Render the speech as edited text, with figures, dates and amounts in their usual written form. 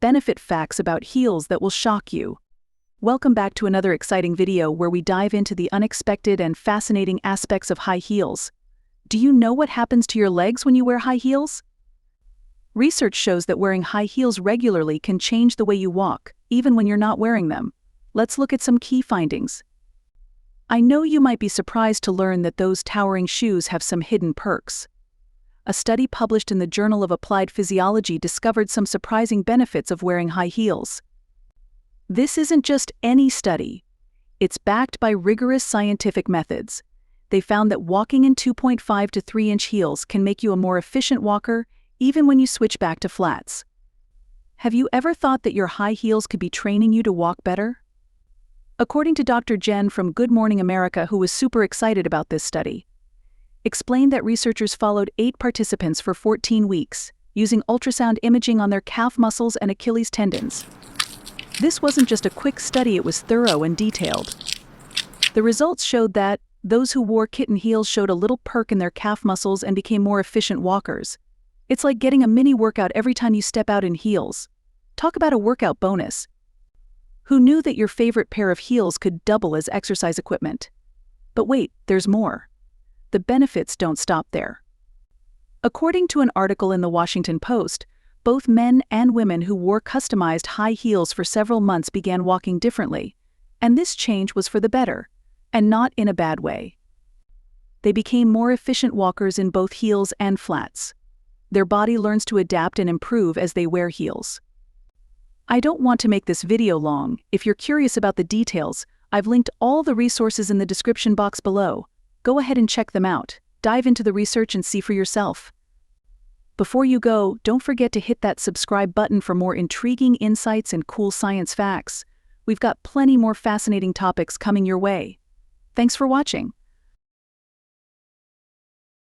benefit facts about heels that will shock you. Welcome back to another exciting video where we dive into the unexpected and fascinating aspects of high heels. Do you know what happens to your legs when you wear high heels? Research shows that wearing high heels regularly can change the way you walk, even when you're not wearing them. Let's look at some key findings. I know you might be surprised to learn that those towering shoes have some hidden perks. A study published in the Journal of Applied Physiology discovered some surprising benefits of wearing high heels. This isn't just any study. It's backed by rigorous scientific methods. They found that walking in 2.5 to 3-inch heels can make you a more efficient walker, even when you switch back to flats. Have you ever thought that your high heels could be training you to walk better? According to Dr. Jen from Good Morning America, who was super excited about this study, explained that researchers followed 8 participants for 14 weeks, using ultrasound imaging on their calf muscles and Achilles tendons. This wasn't just a quick study, it was thorough and detailed. The results showed that those who wore kitten heels showed a little perk in their calf muscles and became more efficient walkers. It's like getting a mini workout every time you step out in heels. Talk about a workout bonus. Who knew that your favorite pair of heels could double as exercise equipment? But wait, there's more. The benefits don't stop there. According to an article in the Washington Post, both men and women who wore customized high heels for several months began walking differently, and this change was for the better, and not in a bad way. They became more efficient walkers in both heels and flats. Their body learns to adapt and improve as they wear heels. I don't want to make this video long. If you're curious about the details, I've linked all the resources in the description box below. Go ahead and check them out. Dive into the research and see for yourself. Before you go, don't forget to hit that subscribe button for more intriguing insights and cool science facts. We've got plenty more fascinating topics coming your way. Thanks for watching.